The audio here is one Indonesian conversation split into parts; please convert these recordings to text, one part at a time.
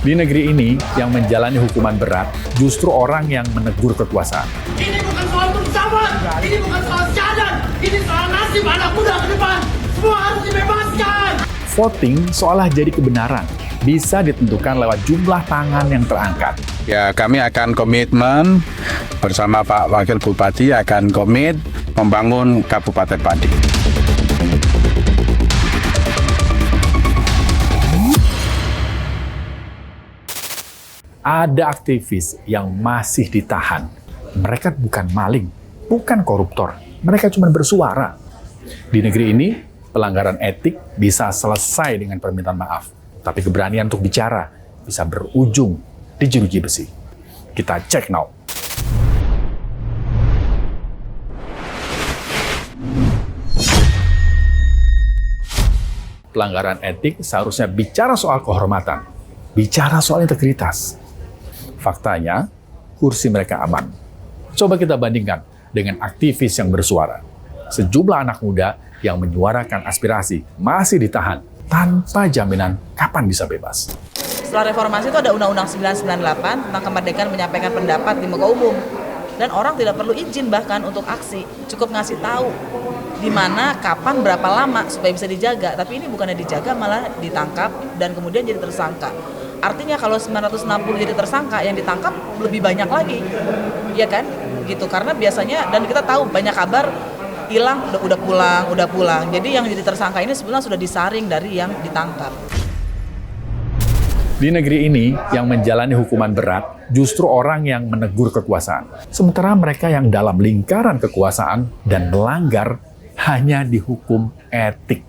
Di negeri ini, yang menjalani hukuman berat justru orang yang menegur kekuasaan. Ini bukan soal bersahabat, ini bukan soal syahadat, ini soal nasib anak muda ke depan. Semua harus dibebaskan. Voting seolah jadi kebenaran, bisa ditentukan lewat jumlah tangan yang terangkat. Ya, kami akan komitmen bersama Pak Wakil Bupati akan komit membangun Kabupaten Pati. Ada aktivis yang masih ditahan. Mereka bukan maling, bukan koruptor. Mereka cuma bersuara. Di negeri ini, pelanggaran etik bisa selesai dengan permintaan maaf. Tapi keberanian untuk bicara bisa berujung di jeruji besi. Kita cek now. Pelanggaran etik seharusnya bicara soal kehormatan, bicara soal integritas. Faktanya, kursi mereka aman. Coba kita bandingkan dengan aktivis yang bersuara. Sejumlah anak muda yang menyuarakan aspirasi masih ditahan tanpa jaminan kapan bisa bebas. Setelah reformasi itu ada Undang-Undang 998 tentang kemerdekaan menyampaikan pendapat di muka umum. Dan orang tidak perlu izin bahkan untuk aksi. Cukup ngasih tahu di mana, kapan, berapa lama supaya bisa dijaga. Tapi ini bukannya dijaga, malah ditangkap dan kemudian jadi tersangka. Artinya kalau 960 jadi tersangka, yang ditangkap lebih banyak lagi. Iya kan? Gitu. Karena biasanya, dan kita tahu banyak kabar hilang, udah pulang. Jadi yang jadi tersangka ini sebenarnya sudah disaring dari yang ditangkap. Di negeri ini, yang menjalani hukuman berat justru orang yang menegur kekuasaan. Sementara mereka yang dalam lingkaran kekuasaan dan melanggar hanya dihukum etik.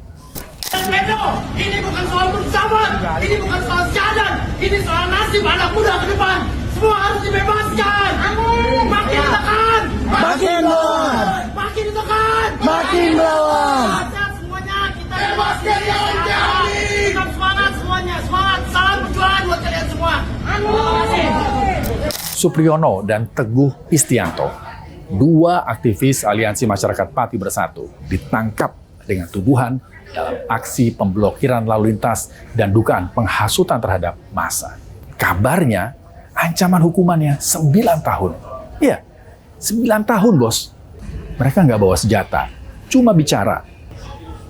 Ini bukan soal bersahabat, ini bukan soal syahadat, ini soal nasib anak muda ke depan. Semua harus dibebaskan. Makin ditekan, Makin melawan. makin ditekan, Makin melawan. Sehat semuanya, kita bebaskan kami. Tetap semangat semuanya, semangat. Salam perjuangan buat kalian semua. Terima kasih. Supriyono dan Teguh Istianto, dua aktivis Aliansi Masyarakat Pati Bersatu, ditangkap dengan tuduhan dalam aksi pemblokiran lalu lintas dan dugaan penghasutan terhadap massa. Kabarnya, ancaman hukumannya 9 tahun. Iya, 9 tahun, bos. Mereka nggak bawa senjata, cuma bicara.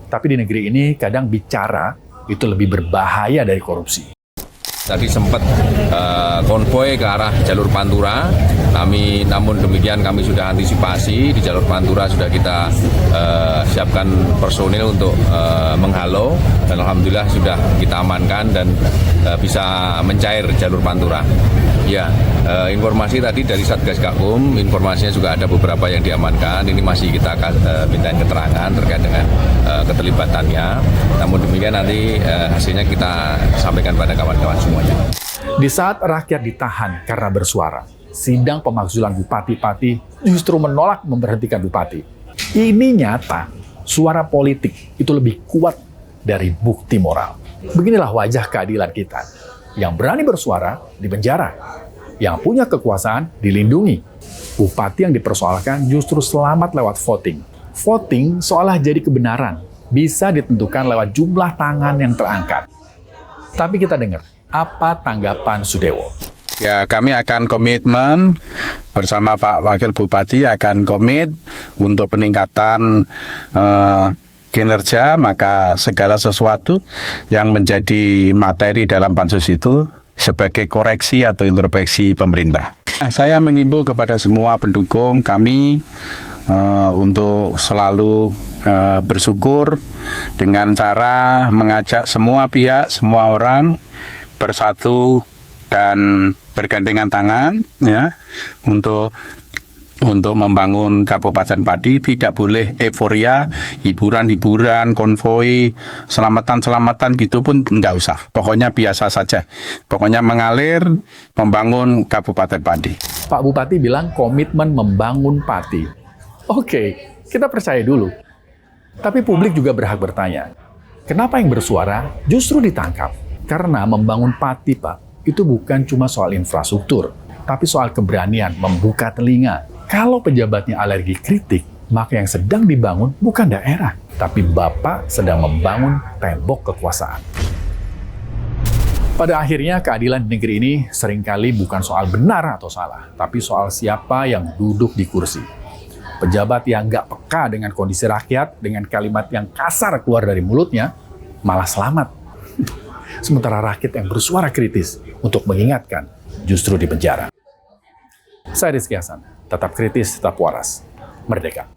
Tapi di negeri ini kadang bicara itu lebih berbahaya dari korupsi. Tadi sempat konvoy ke arah jalur Pantura, namun demikian kami sudah antisipasi di jalur Pantura, sudah kita siapkan personil untuk menghalau, dan alhamdulillah sudah kita amankan dan bisa mencair jalur Pantura. Ya, informasi tadi dari Satgas Gakum, informasinya juga ada beberapa yang diamankan. Ini masih kita mintain keterangan terkait dengan keterlibatannya. Namun demikian nanti hasilnya kita sampaikan pada kawan-kawan semuanya. Di saat rakyat ditahan karena bersuara, sidang pemakzulan bupati-pati justru menolak memberhentikan bupati. Ini nyata, suara politik itu lebih kuat dari bukti moral. Beginilah wajah keadilan kita. Yang berani bersuara dipenjara, yang punya kekuasaan dilindungi. Bupati yang dipersoalkan justru selamat lewat voting. Voting seolah jadi kebenaran, bisa ditentukan lewat jumlah tangan yang terangkat. Tapi kita dengar, apa tanggapan Sudewo? Ya, kami akan komitmen bersama Pak Wakil Bupati akan komit untuk peningkatan kinerja, maka segala sesuatu yang menjadi materi dalam pansus itu sebagai koreksi atau introspeksi pemerintah. Saya mengimbau kepada semua pendukung kami untuk selalu bersyukur dengan cara mengajak semua pihak, semua orang bersatu dan bergandengan tangan, ya, untuk membangun Kabupaten Pati. Tidak boleh euforia, hiburan-hiburan, konvoi, selamatan-selamatan gitu pun nggak usah. Pokoknya biasa saja. Pokoknya mengalir, membangun Kabupaten Pati. Pak Bupati bilang komitmen membangun Pati. Oke, kita percaya dulu. Tapi publik juga berhak bertanya, kenapa yang bersuara justru ditangkap? Karena membangun Pati, Pak, itu bukan cuma soal infrastruktur, tapi soal keberanian membuka telinga. Kalau pejabatnya alergi kritik, maka yang sedang dibangun bukan daerah, tapi Bapak sedang membangun tembok kekuasaan. Pada akhirnya keadilan di negeri ini seringkali bukan soal benar atau salah, tapi soal siapa yang duduk di kursi. Pejabat yang nggak peka dengan kondisi rakyat, dengan kalimat yang kasar keluar dari mulutnya, malah selamat. Sementara rakyat yang bersuara kritis untuk mengingatkan justru dipenjara. Saya Rizky Hasan, tetap kritis, tetap waras. Merdeka!